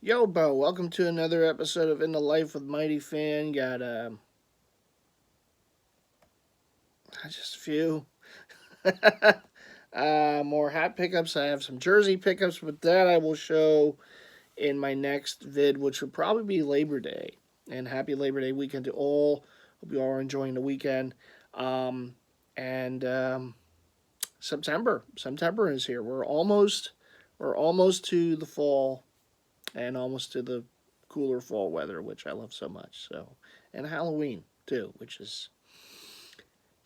Yo, Bo, welcome to another episode of In the Life with MightyFan. Got just a few more hat pickups. I have some jersey pickups, but that I will show in my next vid, which will probably be Labor Day. And happy Labor Day weekend to all. Hope you all are enjoying the weekend. And September is here. We're almost to the fall and almost to the cooler fall weather, which I love so much. So, and Halloween too, which is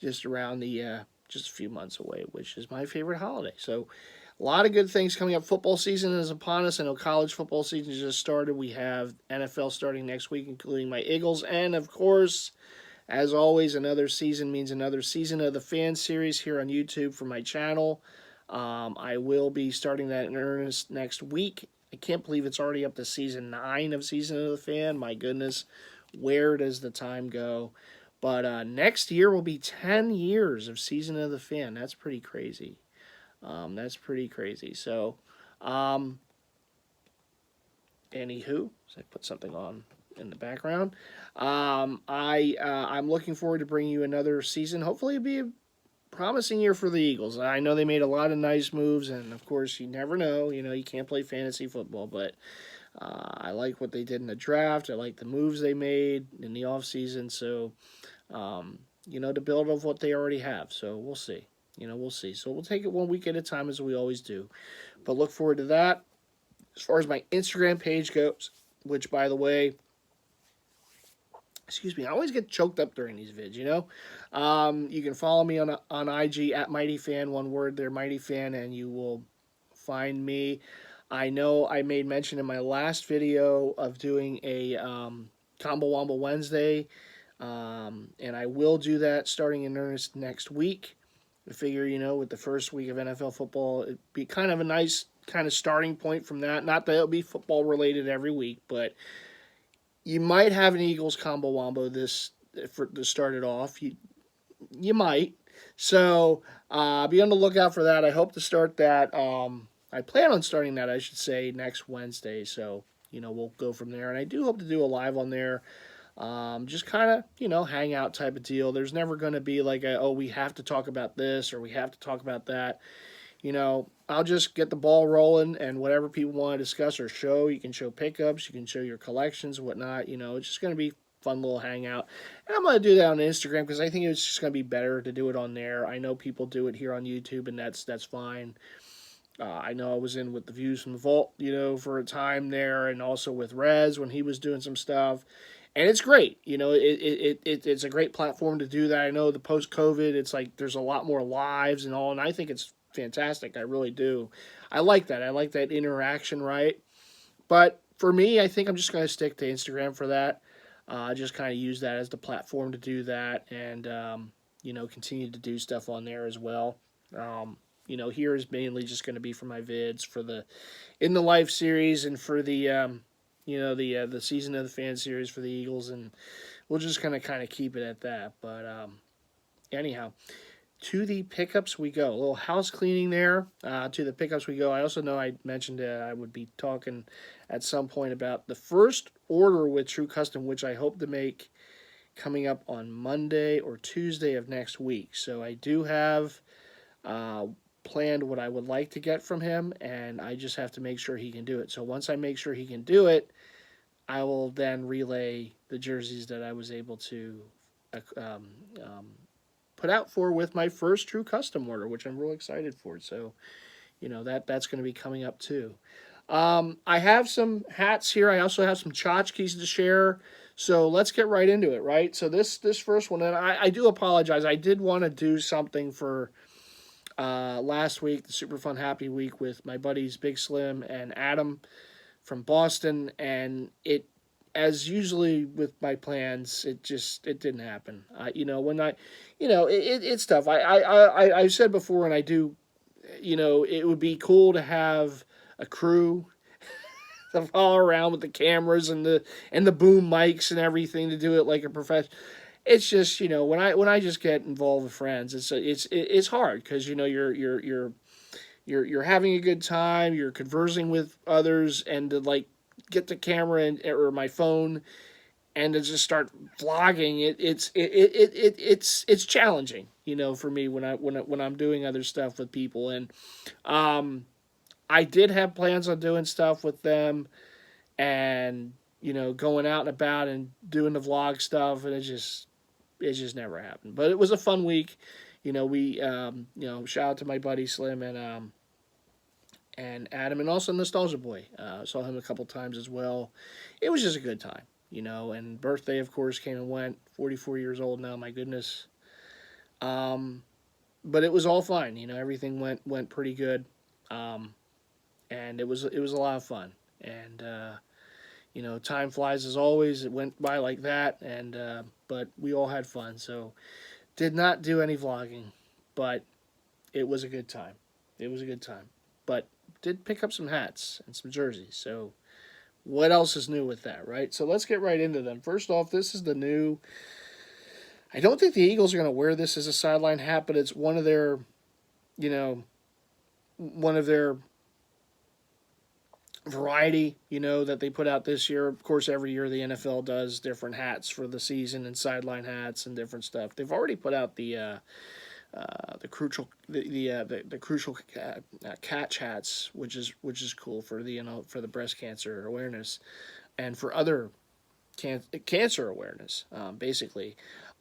just around the just a few months away, which is my favorite holiday. So, a lot of good things coming up. Football season is upon us. I know college football season just started. We have NFL starting next week, including my Eagles, and of course, as always, another season means another season of the fan series here on YouTube for my channel. I will be starting that in earnest next week. I can't believe it's already up to season 9 of Season of the Fan. My goodness, where does the time go? But next year will be 10 years of Season of the Fan. That's pretty crazy. That's pretty crazy. So, um, anywho, so I put something on in the background. I'm looking forward to bringing you another season. Hopefully, it'll be a promising year for the Eagles. I know they made a lot of nice moves, and of course, you never know. You know, you can't play fantasy football, but I like what they did in the draft. I like the moves they made in the offseason. So, to build off what they already have. So, we'll see. We'll see. So, we'll take it one week at a time as we always do. But look forward to that. As far as my Instagram page goes, which, by the way, excuse me, I always get choked up during these vids. You can follow me on IG at MightyFan, one word there, MightyFan, and you will find me. I know I made mention in my last video of doing a Combo Wombo Wednesday, and I will do that starting in earnest next week. I figure, with the first week of NFL football, it'd be kind of a nice kind of starting point from that. Not that it'll be football related every week, but you might have an Eagles combo wombo this for to start it off. You might. So be on the lookout for that. I hope to start that. I plan on starting that, I should say, next Wednesday. So we'll go from there, and I do hope to do a live on there. Just kind of hangout type of deal. There's never going to be like we have to talk about this or we have to talk about that. I'll just get the ball rolling, and whatever people want to discuss or show, you can show pickups, you can show your collections, whatnot. It's just going to be fun little hangout. And I'm going to do that on Instagram because I think it's just going to be better to do it on there. I know people do it here on YouTube, and that's fine. I know I was in with the Views from the Vault, for a time there, and also with Rez when he was doing some stuff. And it's great. It's a great platform to do that. I know the post-COVID, it's like there's a lot more lives and all, and I think it's fantastic. I really do. I like that. I like that interaction, right? But for me, I think I'm just going to stick to Instagram for that. Just kind of use that as the platform to do that, and continue to do stuff on there as well. Here is mainly just going to be for my vids for the In the Life series and for the the Season of the Fan series for the Eagles, and we'll just kind of keep it at that. But anyhow, to the pickups we go. A little house cleaning there. To the pickups we go. I also know I mentioned I would be talking at some point about the first order with True Custom, which I hope to make coming up on Monday or Tuesday of next week. So I do have planned what I would like to get from him, and I just have to make sure he can do it. So once I make sure he can do it, I will then relay the jerseys that I was able to put out for with my first True Custom order, which I'm real excited for. So, that's going to be coming up too. I have some hats here. I also have some tchotchkes to share. So let's get right into it, right? So this first one, and I do apologize. I did want to do something for last week, the Super Fun Happy Week with my buddies Big Slim and Adam from Boston, and it, as usually with my plans, it didn't happen. It's tough. I said before, and I do, it would be cool to have a crew to follow around with the cameras and the boom mics and everything to do it like a professional. It's just when I just get involved with friends, it's hard because you're having a good time, you're conversing with others, and to like get the camera or my phone and to just start vlogging, it's challenging, for me when I'm doing other stuff with people. And I did have plans on doing stuff with them, and going out and about and doing the vlog stuff, and it just never happened. But it was a fun week. We shout out to my buddy Slim and Adam, and also Nostalgia Boy. Saw him a couple times as well. It was just a good time, And birthday, of course, came and went. 44 years old now, my goodness. But it was all fine. Everything went pretty good, and it was a lot of fun. And time flies as always. It went by like that, and but we all had fun. So did not do any vlogging, but it was a good time. It was a good time. But did pick up some hats and some jerseys. So what else is new with that, right? So let's get right into them. First off, this is the new. I don't think the Eagles are going to wear this as a sideline hat, but it's one of their, one of their variety, that they put out this year. Of course, every year the NFL does different hats for the season and sideline hats and different stuff. They've already put out the crucial catch hats, which is cool for for the breast cancer awareness and for other cancer awareness, basically,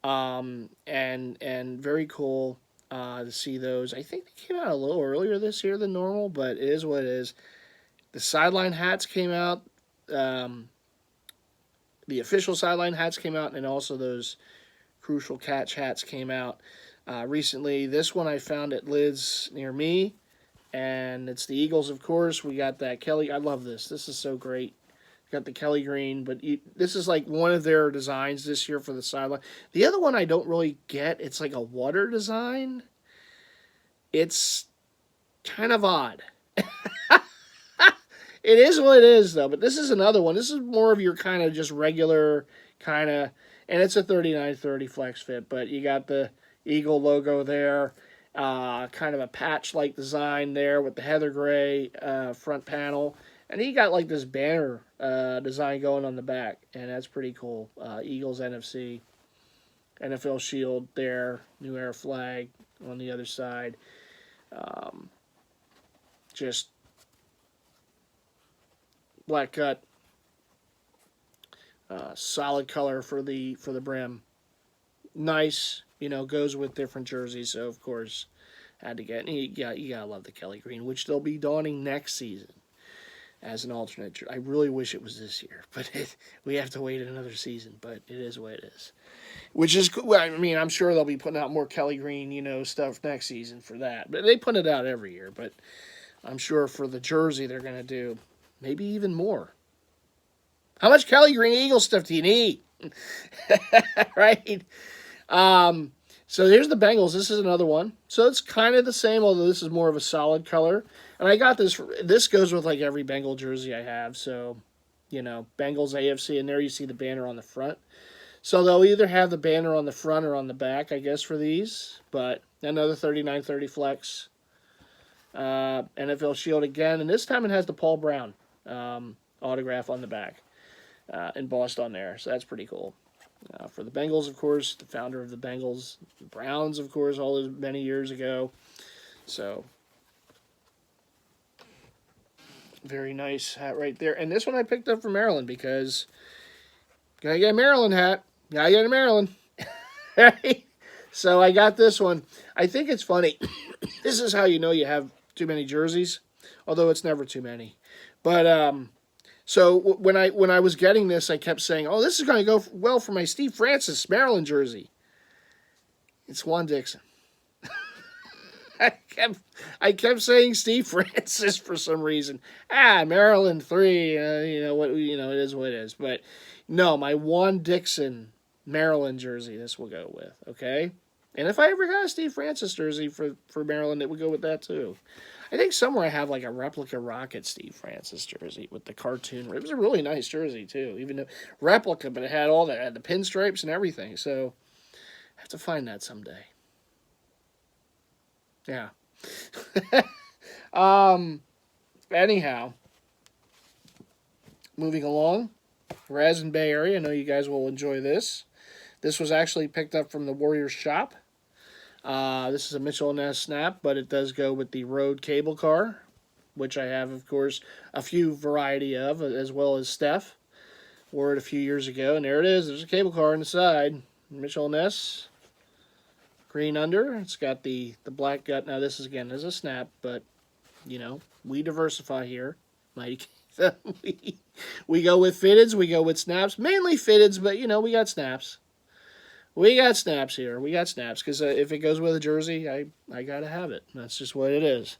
and very cool to see those. I think they came out a little earlier this year than normal, but it is what it is. The sideline hats came out. The official sideline hats came out, and also those crucial catch hats came out recently. This one I found at Lids near me, and it's the Eagles, of course. We got that Kelly. I love this. This is so great. Got the Kelly green, but this is like one of their designs this year for the sideline. The other one I don't really get. It's like a water design. It's kind of odd. It is what it is, though. But this is another one. This is more of your kind of just regular kind of, and it's a 39-30 flex fit. But you got the Eagle logo there, kind of a patch-like design there with the heather gray front panel. And he got like this banner design going on the back, and that's pretty cool. Eagles NFC, NFL shield there, New Era flag on the other side. Just black cut, solid color for the brim. Nice, goes with different jerseys. So of course, had to get. You gotta love the Kelly green, which they'll be donning next season as an alternate. I really wish it was this year, but we have to wait another season. But it is what it is. Which is cool. I mean, I'm sure they'll be putting out more Kelly green, stuff next season for that. But they put it out every year. But I'm sure for the jersey they're gonna do maybe even more. How much Kelly green Eagle stuff do you need? Right? So here's the Bengals. This is another one. So it's kind of the same, although this is more of a solid color. And I got this. This goes with like every Bengal jersey I have. So, Bengals AFC, and there you see the banner on the front. So they'll either have the banner on the front or on the back, I guess, for these. But another 39-30 flex. NFL shield again. And this time it has the Paul Brown autograph on the back, embossed on there. So that's pretty cool. For the Bengals, of course, the founder of the Bengals, the Browns, of course, all those many years ago. So, very nice hat right there. And this one I picked up from Maryland because gotta get a Maryland hat. Gotta get a Maryland. Right? So I got this one. I think it's funny. This is how you have too many jerseys, although it's never too many. But so when I was getting this, I kept saying, "Oh, this is going to go well for my Steve Francis Maryland jersey." It's Juan Dixon. I kept saying Steve Francis for some reason. Maryland 3. It is what it is. But no, my Juan Dixon Maryland jersey. This will go with, okay. And if I ever got a Steve Francis jersey for Maryland, it would go with that too. I think somewhere I have like a replica Rocket Steve Francis jersey with the cartoon. It was a really nice jersey too, even though replica, but it had all that, the pinstripes and everything. So I have to find that someday. Yeah. Anyhow, moving along. Raz and Bay Area. I know you guys will enjoy this. This was actually picked up from the Warriors shop. This is a Mitchell & Ness snap, but it does go with the Rode cable car, which I have, of course, a few variety of, as well as Steph. Wore it a few years ago, and there it is. There's a cable car on the side. Mitchell & Ness. Green under. It's got the black gut. Now, this is, again, is a snap, but, you know, we diversify here. We go with fitteds. We go with snaps. Mainly fitteds, but, you know, we got snaps. We got snaps here. We got snaps because if it goes with a jersey, I gotta have it. That's just what it is.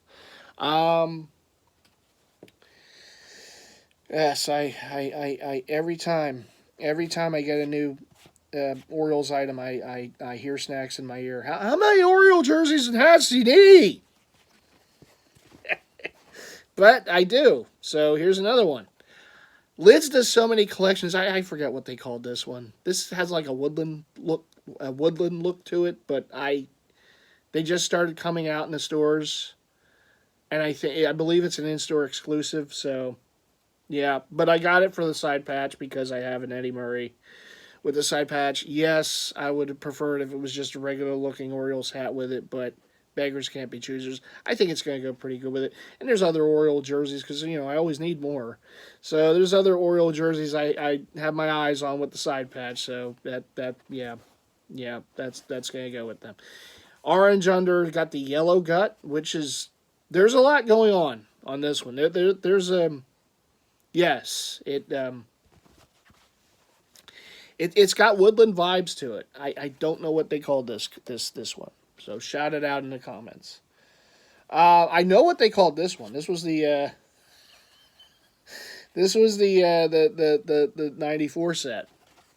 Yes, I every time I get a new Orioles item, I hear snacks in my ear. How many Oriole jerseys and hats do you need? But I do. So here's another one. Lids does so many collections. I forget what they called this one. This has like a woodland look to it, but they just started coming out in the stores, and I believe it's an in-store exclusive. So yeah, but I got it for the side patch because I have an Eddie Murray with the side patch. Yes, I would have preferred if it was just a regular looking Orioles hat with it, but beggars can't be choosers. I think it's going to go pretty good with it. And there's other Oriole jerseys because, you know, I always need more. So there's other Oriole jerseys I have my eyes on with the side patch. So that's going to go with them. Orange under, got the yellow gut, which is, there's a lot going on this one. There's yes, it's got woodland vibes to it. I don't know what they called this one. So shout it out in the comments. I know what they called this one. This was the 94 set,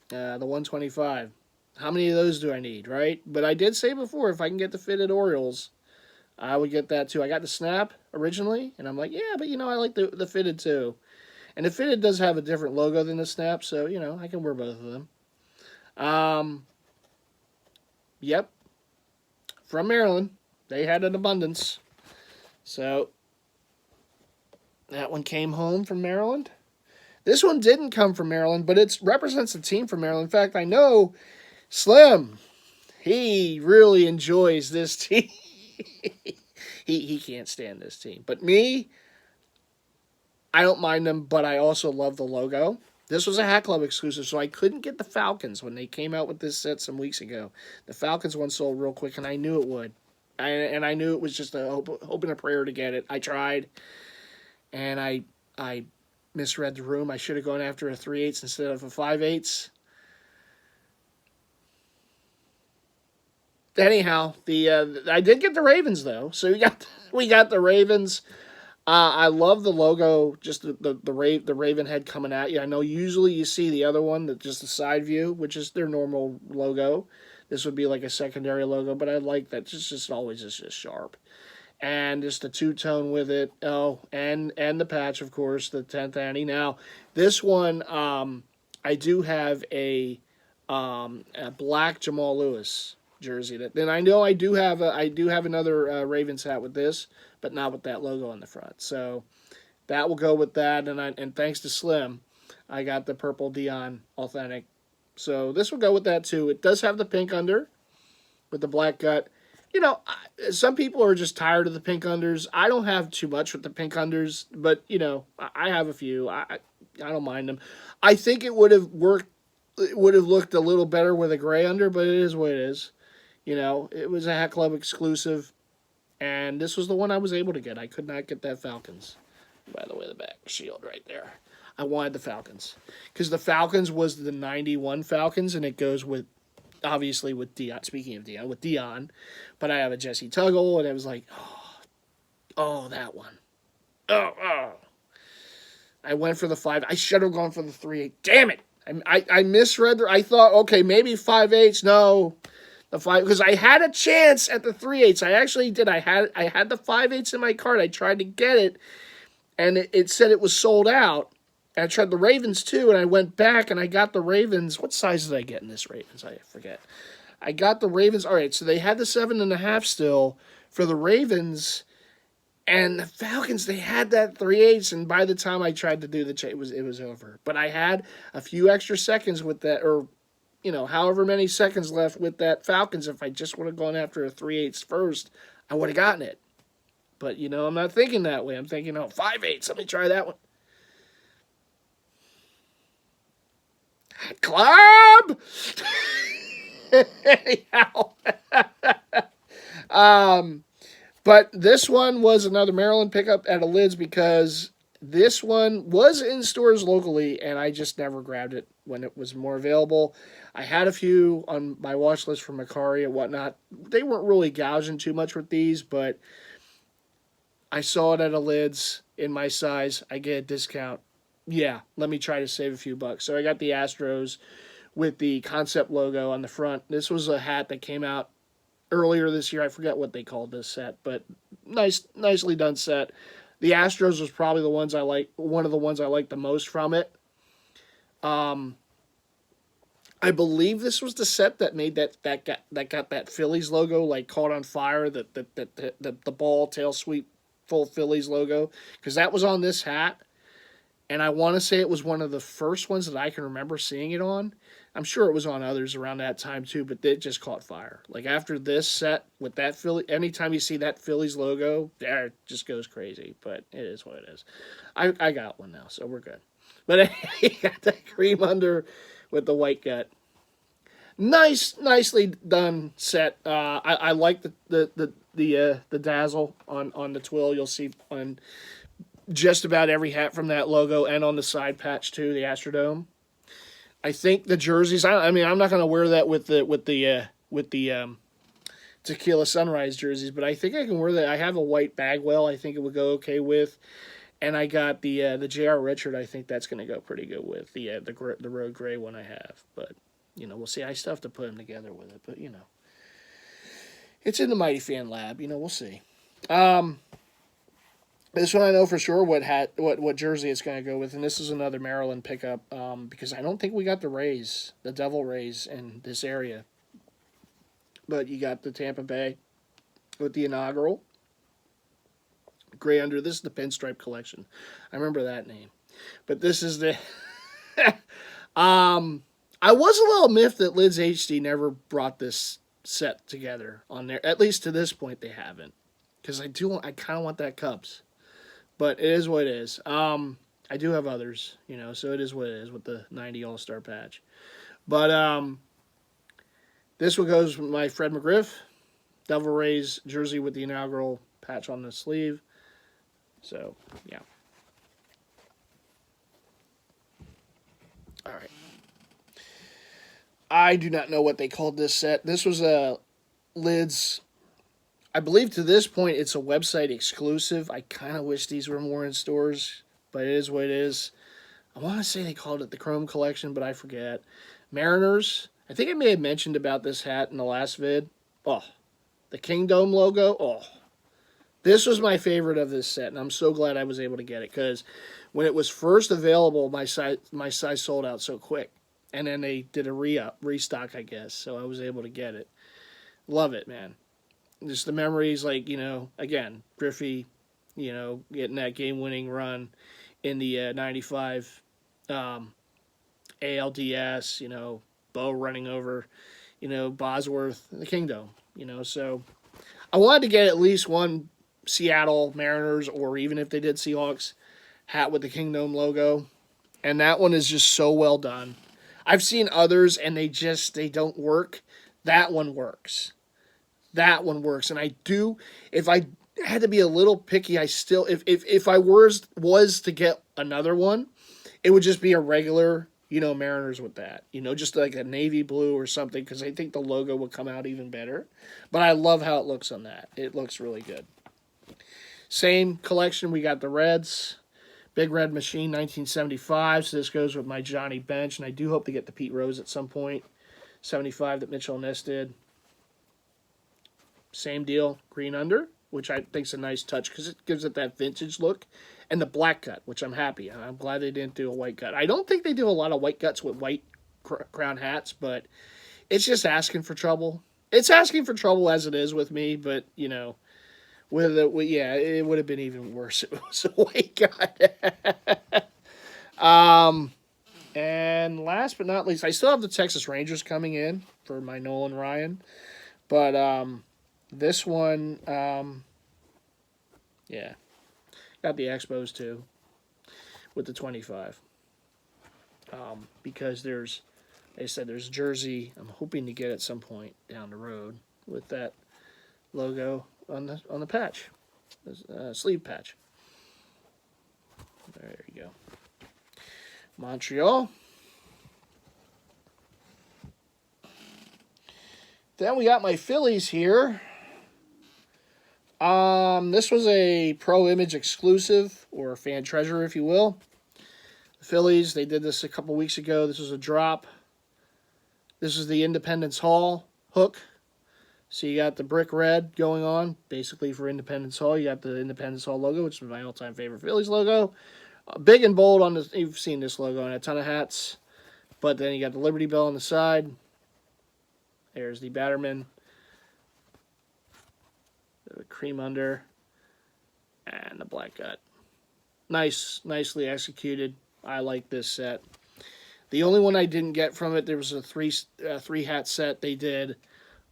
the 125. How many of those do I need, right? But I did say before, if I can get the fitted Orioles, I would get that too. I got the snap originally, and I'm like, yeah, but you know, I like the fitted too. And the fitted does have a different logo than the snap, so you know, I can wear both of them. Yep. From Maryland. They had an abundance. So, that one came home from Maryland. This one didn't come from Maryland, but it represents a team from Maryland. In fact, I know Slim, he really enjoys this team. he can't stand this team. But me, I don't mind them, but I also love the logo. This was a Hat Club exclusive, so I couldn't get the Falcons when they came out with this set some weeks ago. The Falcons one sold real quick, and I knew it would. And I knew it was just a hope and a prayer to get it. I tried, and I misread the room. I should have gone after a 3/8 instead of a 5/8. Anyhow, I did get the Ravens, though. So we got the Ravens. I love the logo, just the Raven head coming at you. I know usually you see the other one, that just the side view, which is their normal logo. This would be like a secondary logo, but I like that. It's just always just sharp. And just the two-tone with it. Oh, and the patch, of course, the 10th Annie. Now, this one, I do have a black Jamal Lewis jersey. Then I know I do have another Ravens hat with this, but not with that logo on the front. So that will go with that. And thanks to Slim, I got the purple Dion Authentic. So this will go with that too. It does have the pink under with the black gut. You know, some people are just tired of the pink unders. I don't have too much with the pink unders, but you know, I have a few. I don't mind them. I think it would have worked. It would have looked a little better with a gray under, but it is what it is. You know, it was a Hat Club exclusive. And this was the one I was able to get. I could not get that Falcons. By the way, the back shield right there. I wanted the Falcons. Because the Falcons was the 91 Falcons, and it goes with, obviously, with Dion. Speaking of Dion, with Dion. But I have a Jesse Tuggle, and it was like, oh, that one. Oh. I went for the 5. I should have gone for the 3/8. Damn it. I misread. I thought, okay, maybe 5/8. No. The 5, because I had a chance at the 3/8. I actually did. I had the 5/8 in my cart. I tried to get it, and it said it was sold out. And I tried the Ravens too, and I went back and I got the Ravens. What size did I get in this Ravens? I forget. I got the Ravens. All right, so they had the 7.5 still for the Ravens, And the Falcons, they had that 3/8, and by the time I tried to do the check, it was over. But I had a few extra seconds with that, or however many seconds left with that Falcons. If I just would have gone after a 3/8 first, I would have gotten it. But I'm not thinking that way. I'm thinking, 5/8. Let me try that one. Club. Anyhow, but this one was another Maryland pickup at a Lids because this one was in stores locally, and I just never grabbed it when it was more available. I had a few on my watch list for Macari and whatnot. They weren't really gouging too much with these, but I saw it at a Lids in my size. I get a discount. Yeah, let me try to save a few bucks. So I got the Astros with the concept logo on the front. This was a hat that came out earlier this year. I forget what they called this set, but nicely done set. The Astros was probably one of the ones I liked the most from it. I believe this was the set that made that got that Phillies logo like caught on fire. The ball tail sweep full Phillies logo, because that was on this hat. And I want to say it was one of the first ones that I can remember seeing it on. I'm sure it was on others around that time too, but it just caught fire. Like after this set with that anytime you see that Phillies logo, it just goes crazy. But it is what it is. I got one now, so we're good. But you got that cream under with the white gut. Nicely done set. I like the dazzle on the twill. You'll see on just about every hat from that logo, and on the side patch too, the Astrodome. I think the jerseys. I mean, I'm not going to wear that with the Tequila Sunrise jerseys, but I think I can wear that. I have a white Bagwell. I think it would go okay with, and I got the J.R. Richard. I think that's going to go pretty good with the road gray one I have. But we'll see. I still have to put them together with it, but it's in the MightyFan lab. We'll see. This one I know for sure what jersey it's going to go with, and this is another Maryland pickup because I don't think we got the Devil Rays in this area. But you got the Tampa Bay with the inaugural gray under. This is the Pinstripe Collection. I remember that name. But this is the... I was a little miffed that Lids HD never brought this set together on there. At least to this point they haven't. Because I kind of want that Cubs. But it is what it is. I do have others, so it is what it is with the 90 All-Star patch. But this one goes with my Fred McGriff, Devil Rays jersey with the inaugural patch on the sleeve. So, yeah. All right. I do not know what they called this set. This was a Lids... I believe to this point it's a website exclusive. I kind of wish these were more in stores, but it is what it is. I want to say they called it the Chrome Collection, but I forget. Mariners. I think I may have mentioned about this hat in the last vid. Oh, the Kingdom logo. Oh, this was my favorite of this set, and I'm so glad I was able to get it because when it was first available, my size sold out so quick, and then they did a restock, I guess, so I was able to get it. Love it, man. Just the memories, like, again, Griffey, getting that game-winning run in the 95 ALDS, Bo running over, Bosworth, the Kingdom, So I wanted to get at least one Seattle Mariners, or even if they did Seahawks, hat with the Kingdom logo. And that one is just so well done. I've seen others, and they don't work. That one works. That one works, and I do. If I had to be a little picky, I still, if I was to get another one, it would just be a regular, Mariners with that, just like a navy blue or something, because I think the logo would come out even better. But I love how it looks on that. It looks really good. Same collection, we got the Reds, Big Red Machine, 1975. So this goes with my Johnny Bench, and I do hope to get the Pete Rose at some point. 75 that Mitchell Ness did. Same deal, green under, which I think is a nice touch because it gives it that vintage look. And the black gut, which I'm happy. I'm glad they didn't do a white gut. I don't think they do a lot of white guts with white crown hats, but it's just asking for trouble. It's asking for trouble as it is with me, but, Yeah, it would have been even worse if it was a white guy. um, and last but not least, I still have the Texas Rangers coming in for my Nolan Ryan, but this one, yeah, got the Expos too with the 25. Because there's, like I said, there's jersey. I'm hoping to get at some point down the road with that logo on the patch, sleeve patch. There you go. Montreal. Then we got my Phillies here. This was a Pro Image exclusive, or fan treasure, if you will. The Phillies, they did this a couple weeks ago. This was a drop. This is the Independence Hall hook. So you got the brick red going on, basically for Independence Hall. You got the Independence Hall logo, which is my all-time favorite Phillies logo. Big and bold on this. You've seen this logo on a ton of hats. But then you got the Liberty Bell on the side. There's the Batterman. The cream under. And the black gut. Nicely executed. I like this set. The only one I didn't get from it, there was a three hat set they did.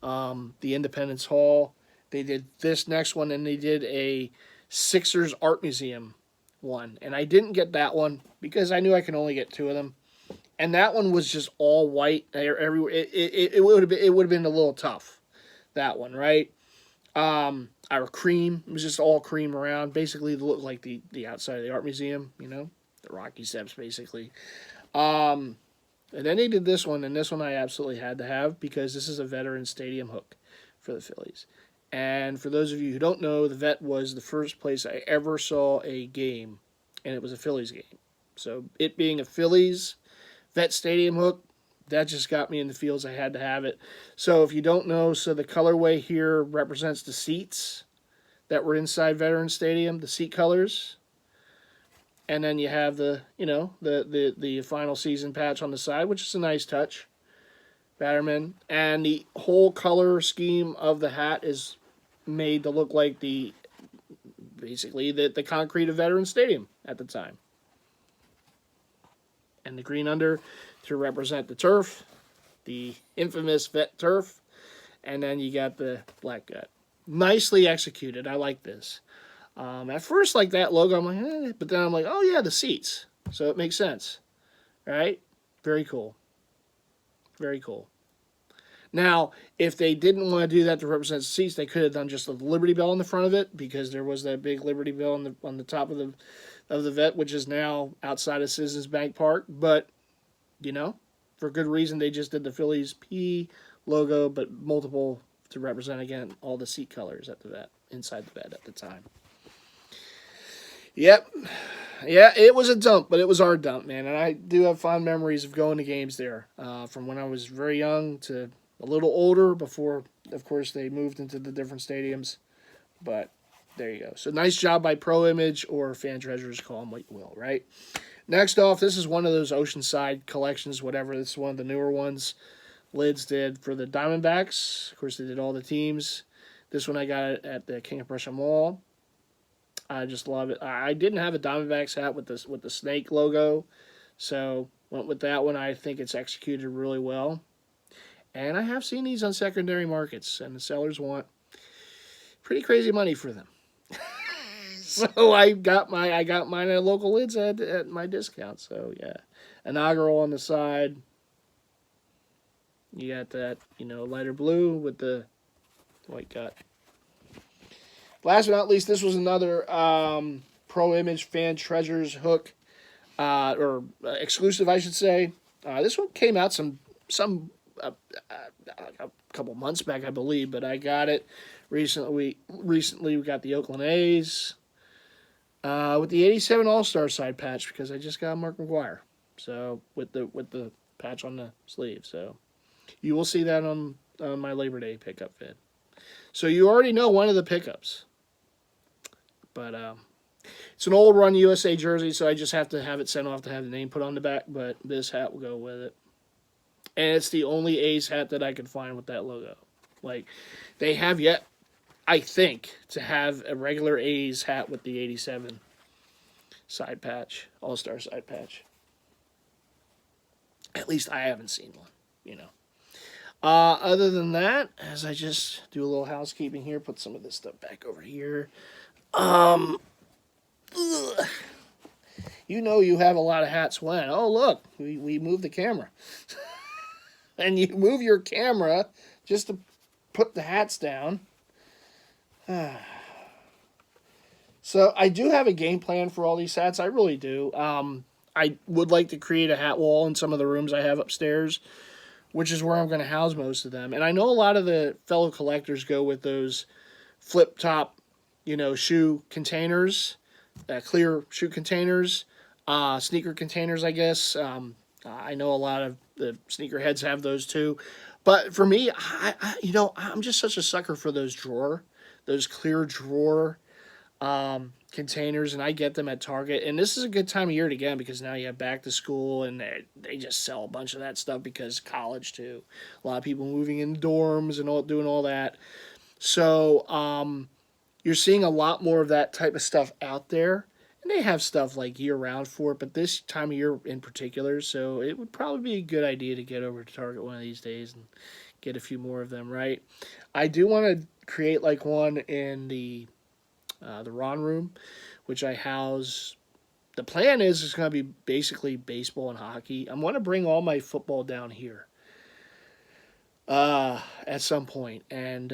The Independence Hall. They did this next one, and they did a Sixers Art Museum one. And I didn't get that one because I knew I could only get two of them. And that one was just all white everywhere. It would have been a little tough, that one, right? Our cream, it was just all cream around. Basically, it looked like the outside of the art museum, the Rocky Steps, basically. And then they did this one, and this one I absolutely had to have because this is a Veterans Stadium hook for the Phillies. And for those of you who don't know, the Vet was the first place I ever saw a game, and it was a Phillies game. So it being a Phillies Vet Stadium hook, that just got me in the fields. I had to have it. So if you don't know, so the colorway here represents the seats that were inside Veterans Stadium, the seat colors. And then you have the final season patch on the side, which is a nice touch. Batterman. And the whole color scheme of the hat is made to look like basically the concrete of Veterans Stadium at the time. And the green under to represent the turf, the infamous Vet turf. And then you got the black gut. Nicely executed. I like this. At first, like that logo, I'm like, but then I'm like, oh yeah, the seats. So it makes sense, right? Very cool. Very cool. Now, if they didn't want to do that to represent the seats, they could have done just the Liberty Bell in the front of it, because there was that big Liberty Bell on the top of the Vet, which is now outside of Citizens Bank Park. But for good reason, they just did the Phillies P logo, but multiple to represent again all the seat colors at the Vet, inside the Vet at the time. Yep. Yeah, it was a dump, but it was our dump, man. And I do have fond memories of going to games there, from when I was very young to a little older before, of course, they moved into the different stadiums. But there you go. So nice job by Pro Image, or Fan Treasures, call them what you will, right? Next off, this is one of those Oceanside collections, whatever. This is one of the newer ones Lids did for the Diamondbacks. Of course, they did all the teams. This one I got it at the King of Prussia Mall. I just love it. I didn't have a Diamondbacks hat with the snake logo, so went with that one. I think it's executed really well. And I have seen these on secondary markets, and the sellers want pretty crazy money for them. So I got mine at local Lids at my discount. So yeah, inaugural on the side. You got that, lighter blue with the white gut. Last but not least, this was another Pro Image Fan Treasures hook, or exclusive, I should say. This one came out a couple months back, I believe, but I got it recently. We got the Oakland A's with the '87 All-Star side patch, because I just got Mark McGwire. So with the patch on the sleeve, so you will see that on my Labor Day pickup vid. So you already know one of the pickups. But it's an old Run USA jersey, so I just have to have it sent off to have the name put on the back. But this hat will go with it. And it's the only A's hat that I could find with that logo. Like, they have yet I think, to have a regular A's hat with the 87 side patch, All-Star side patch. At least I haven't seen one, you know. Other than that, as I just do a little housekeeping here, put some of this stuff back over here. Ugh. You know you have a lot of hats when. Oh, look, we moved the camera. And you move your camera just to put the hats down. So I do have a game plan for all these hats. I really do. I would like to create a hat wall in some of the rooms I have upstairs, which is where I'm going to house most of them. And I know a lot of the fellow collectors go with those flip top, shoe containers, clear shoe containers, sneaker containers, I guess. I know a lot of the sneakerheads have those too. But for me, I'm just such a sucker for those clear drawer containers, and I get them at Target. And this is a good time of year to get them because now you have back to school, and they just sell a bunch of that stuff because college too. A lot of people moving in dorms and doing all that. So you're seeing a lot more of that type of stuff out there. And they have stuff like year-round for it, but this time of year in particular, so it would probably be a good idea to get over to Target one of these days and get a few more of them, right? I do want to create like one in the Ron room, which I house. The plan is it's going to be basically baseball and hockey. I'm going to bring all my football down here at some point, and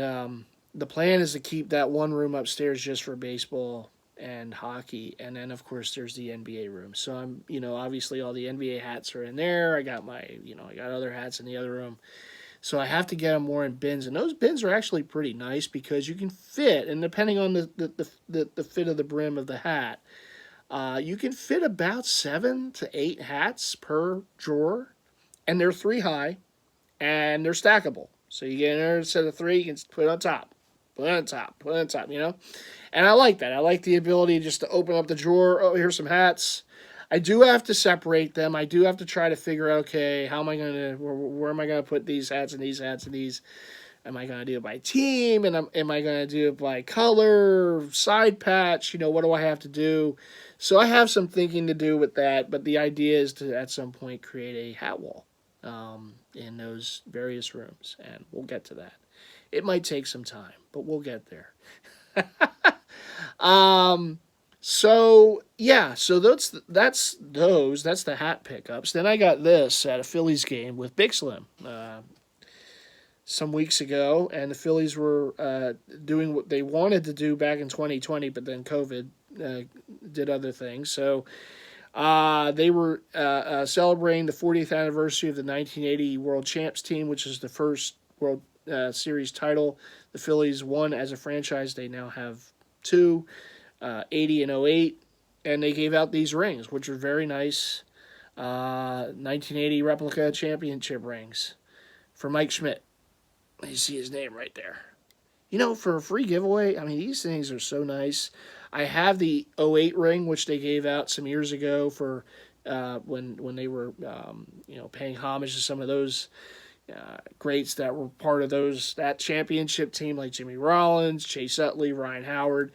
the plan is to keep that one room upstairs just for baseball and hockey, and then of course there's the NBA room. So I'm, obviously all the NBA hats are in there. I got I got other hats in the other room. So I have to get them more in bins, and those bins are actually pretty nice because you can fit, and depending on the fit of the brim of the hat, you can fit about 7 to 8 hats per drawer, and they're 3 high, and they're stackable. So you get another set of 3, you can put it on top, put it on top, put it on top, And I like that. I like the ability just to open up the drawer. Oh, here's some hats. I do have to separate them. I do have to try to figure out, okay, how am I going to, where am I going to put these hats and these hats and these? Am I going to do it by team? And am I going to do it by color, side patch? What do I have to do? So I have some thinking to do with that. But the idea is to, at some point, create a hat wall in those various rooms. And we'll get to that. It might take some time, but we'll get there. So that's the hat pickups. Then I got this at a Phillies game with Big Slim some weeks ago, and the Phillies were doing what they wanted to do back in 2020, but then COVID did other things. So they were celebrating the 40th anniversary of the 1980 World Champs team, which is the first World Series title the Phillies won as a franchise. They now have 2, 80 and 08, and they gave out these rings, which are very nice 1980 replica championship rings for Mike Schmidt. You see his name right there. For a free giveaway, these things are so nice. I have the 08 ring, which they gave out some years ago for when they were paying homage to some of those greats that were part of that championship team, like Jimmy Rollins, Chase Utley, Ryan Howard.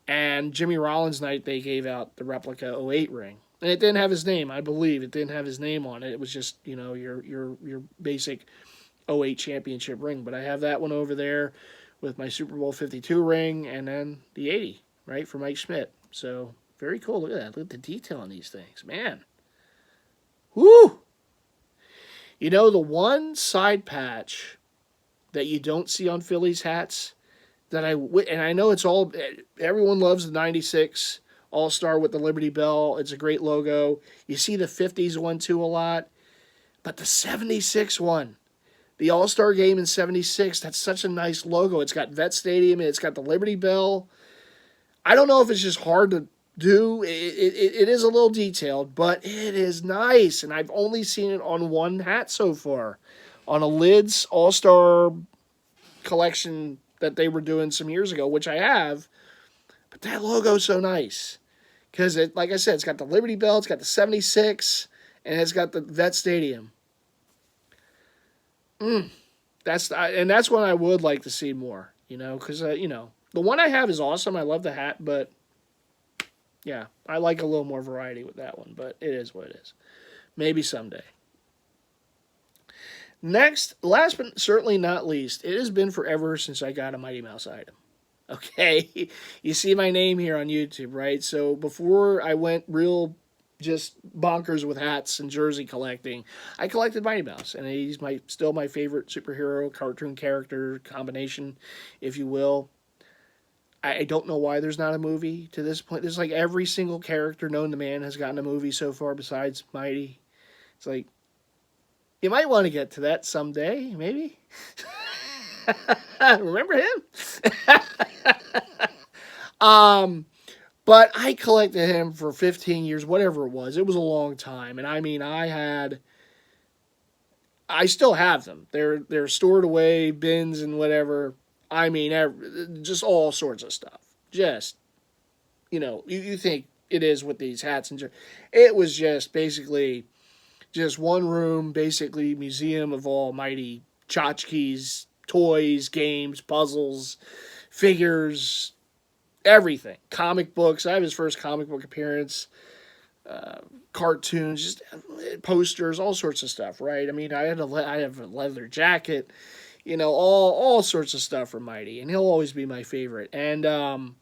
And Jimmy Rollins night, they gave out the replica 08 ring. And it didn't have his name, I believe. It didn't have his name on it. It was just, your basic 08 championship ring. But I have that one over there with my Super Bowl 52 ring and then the 80, right, for Mike Schmidt. So, very cool. Look at that. Look at the detail on these things. Man. Woo! The one side patch that you don't see on Phillies hats and I know everyone loves the 96 All-Star with the Liberty Bell. It's a great logo. You see the 50s one too a lot. But the 76 one, the All-Star game in 76, that's such a nice logo. It's got Vet Stadium and it's got the Liberty Bell. I don't know if it's just hard to do. It is a little detailed, but it is nice. And I've only seen it on one hat so far. On a Lids All-Star collection that they were doing some years ago, which I have, but that logo's so nice. Because, like I said, it's got the Liberty Bell, it's got the 76, and it's got the Vet Stadium. That's what I would like to see more, because, The one I have is awesome. I love the hat, but yeah, I like a little more variety with that one, but it is what it is. Maybe someday. Next, last but certainly not least, it has been forever since I got a Mighty Mouse item. Okay, you see my name here on YouTube, right? So before I went real just bonkers with hats and jersey collecting, I collected Mighty Mouse, and he's still my favorite superhero cartoon character combination, if you will. I don't know why there's not a movie to this point. There's like every single character known to man has gotten a movie so far besides Mighty. It's like, you might want to get to that someday, maybe. Remember him? But I collected him for 15 years, whatever it was. It was a long time. And I mean, I still have them. They're stored away, bins and whatever. I mean, just all sorts of stuff. Just, you think it is with these hats and it was just basically just one room, basically museum of all mighty tchotchkes, toys, games, puzzles, figures, everything. Comic books. I have his first comic book appearance. Cartoons, just posters, all sorts of stuff, right? I mean, I have a leather jacket, all sorts of stuff from Mighty, and he'll always be my favorite. And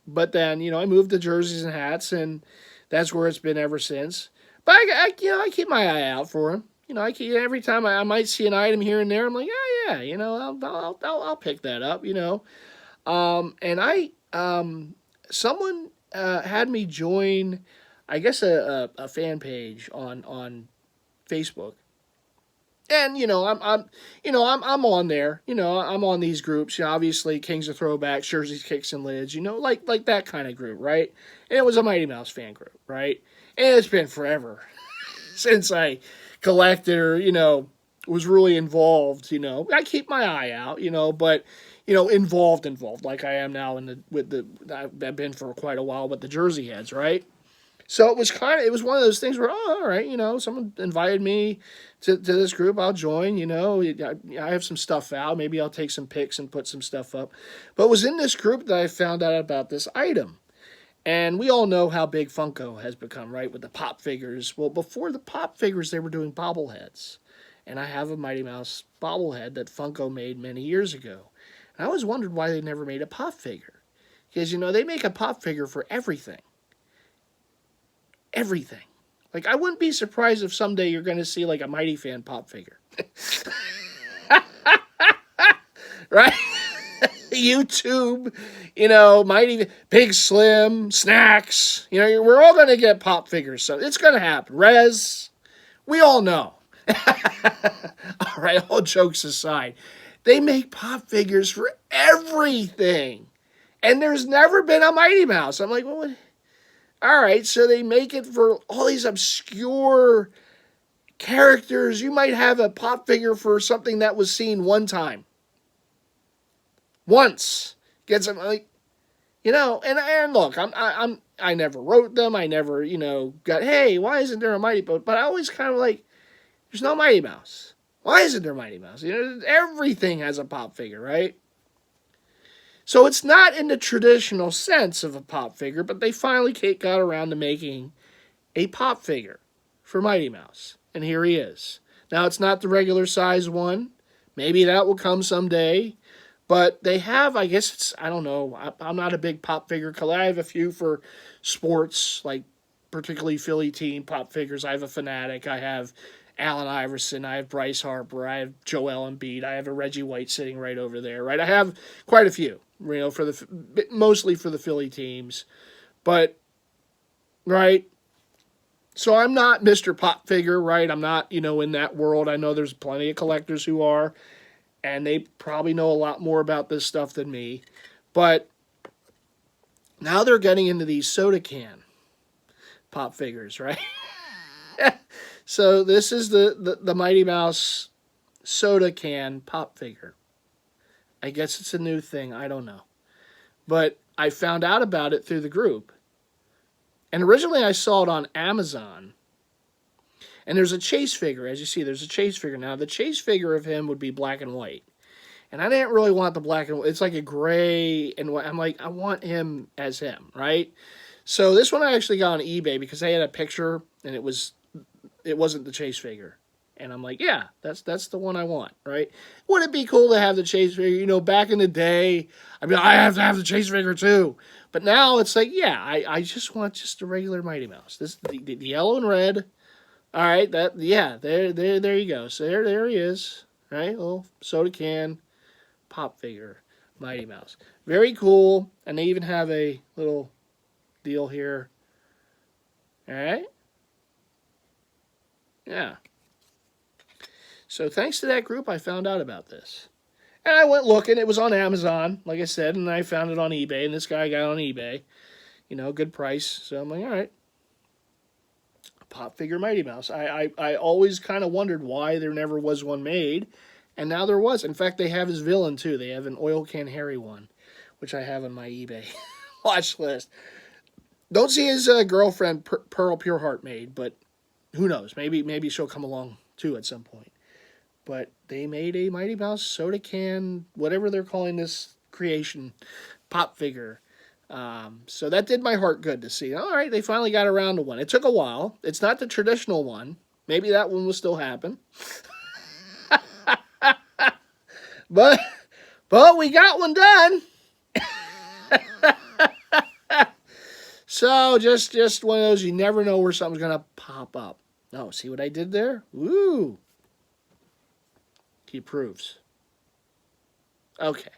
but then, I moved to jerseys and hats, and that's where it's been ever since. But I keep my eye out for him. Every time I might see an item here and there, I'm like, yeah, I'll pick that up, And someone had me join, I guess, a fan page on Facebook. And I'm on there. I'm on these groups. Obviously, Kings of Throwbacks, Jerseys, Kicks, and Lids. Like that kind of group, right? And it was a Mighty Mouse fan group, right? And it's been forever since I collected or was really involved. I keep my eye out. But involved like I am now I've been for quite a while with the Jersey heads, right? So it was one of those things where, all right, someone invited me to this group, I'll join, I have some stuff out, maybe I'll take some pics and put some stuff up. But it was in this group that I found out about this item. And we all know how big Funko has become, right, with the pop figures. Well, before the pop figures, they were doing bobbleheads. And I have a Mighty Mouse bobblehead that Funko made many years ago. And I always wondered why they never made a pop figure. Because, they make a pop figure for everything. Everything. Like, I wouldn't be surprised if someday you're going to see, like, a MightyFan pop figure. Right? YouTube, Mighty Big Slim, Snacks. We're all going to get pop figures. So it's going to happen. Rez, we all know. All right, all jokes aside. They make pop figures for everything. And there's never been a Mighty Mouse. I'm like, well, what? All right, so they make it for all these obscure characters. You might have a pop figure for something that was seen one time. Once. Get some, like, and look, I never wrote them. I never, got, hey, why isn't there a Mighty Mouse? But I always kind of like, there's no Mighty Mouse. Why isn't there Mighty Mouse? Everything has a pop figure, right? So it's not in the traditional sense of a pop figure, but they finally got around to making a pop figure for Mighty Mouse. And here he is. Now, it's not the regular size one. Maybe that will come someday. But they have, I guess I don't know. I'm not a big pop figure collector. I have a few for sports, like particularly Philly team pop figures. I have a Fanatic. I have Allen Iverson. I have Bryce Harper. I have Joel Embiid. I have a Reggie White sitting right over there, right? I have quite a few, mostly for the Philly teams. But, right? So I'm not Mr. Pop Figure, right? I'm not, in that world. I know there's plenty of collectors who are. And they probably know a lot more about this stuff than me. But now they're getting into these soda can pop figures, right? So this is the Mighty Mouse soda can pop figure. I guess it's a new thing. I don't know. But I found out about it through the group. And originally I saw it on Amazon. And there's a chase figure. As you see, there's a chase figure. Now, the chase figure of him would be black and white. And I didn't really want the black and white. It's like a gray and white. I'm like, I want him as him, right? So this one I actually got on eBay because they had a picture and it wasn't the Chase figure. And I'm like, yeah, that's the one I want, right? Would it be cool to have the Chase figure? You know, back in the day, I mean, I have to have the Chase figure too. But now it's like, yeah, I just want just a regular Mighty Mouse. This the yellow and red. All right, there you go. So there he is, right? Little soda can pop figure, Mighty Mouse. Very cool, and they even have a little deal here. All right, yeah. So thanks to that group, I found out about this. And I went looking. It was on Amazon, like I said, and I found it on eBay. And this guy got it on eBay. You know, good price. So I'm like, all right. Pop figure Mighty Mouse. I always kind of wondered why there never was one made. And now there was. In fact, they have his villain, too. They have an Oil Can Harry one, which I have on my eBay watch list. Don't see his girlfriend, Pearl Pureheart, made, but who knows? Maybe she'll come along, too, at some point. But they made a Mighty Mouse soda can, whatever they're calling this creation, pop figure. So that did my heart good to see. All right, they finally got around to one. It took a while. It's not the traditional one. Maybe that one will still happen. but we got one done. So just one of those, you never know where something's going to pop up. Oh, see what I did there? Woo! He approves. Okay.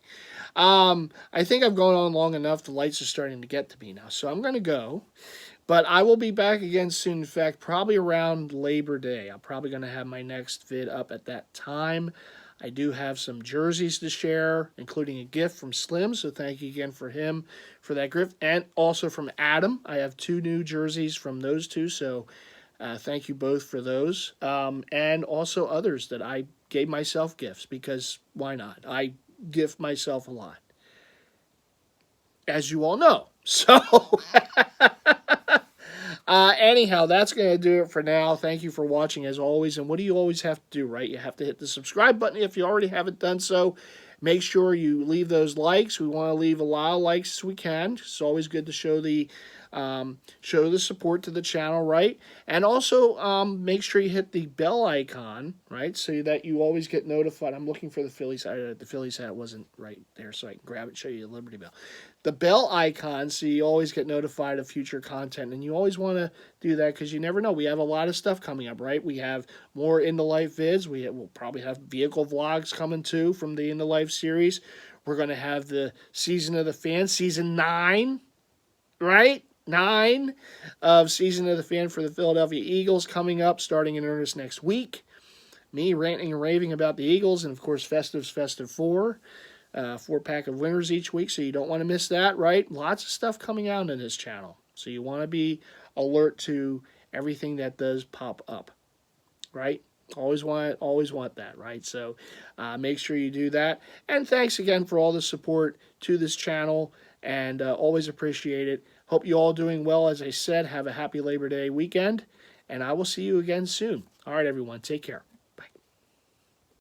I think I've gone on long enough. The lights are starting to get to me now. So I'm going to go. But I will be back again soon. In fact, probably around Labor Day. I'm probably going to have my next vid up at that time. I do have some jerseys to share, including a gift from Slim. So thank you again for him for that gift. And also from Adam. I have 2 new jerseys from those two. So thank you both for those. And also others that I gave myself gifts, because why not? I gift myself a lot, as you all know. So anyhow, that's going to do it for now. Thank you for watching as always. And what do you always have to do, right? You have to hit the subscribe button if you already haven't done so. Make sure you leave those likes. We want to leave a lot of likes as we can. It's always good to show the support to the channel, right? And also make sure you hit the bell icon, right, so that you always get notified. I'm looking for the Phillies hat. The Phillies hat wasn't right there, so I can grab it, show you the Liberty Bell. The bell icon, so you always get notified of future content. And you always want to do that because you never know. We have a lot of stuff coming up, right? We have more In the Life vids. We'll probably have vehicle vlogs coming too from the In the Life series. We're going to have the Season of the Fan, Season 9, right? 9 of Season of the Fan for the Philadelphia Eagles coming up, starting in earnest next week. Me ranting and raving about the Eagles, and of course Festive 4. 4-pack of winners each week, so you don't want to miss that, right? Lots of stuff coming out in this channel, so you want to be alert to everything that does pop up, right? Always want that, right? So make sure you do that. And thanks again for all the support to this channel, and always appreciate it. Hope you all doing well. As I said, have a happy Labor Day weekend, and I will see you again soon. All right, everyone, take care.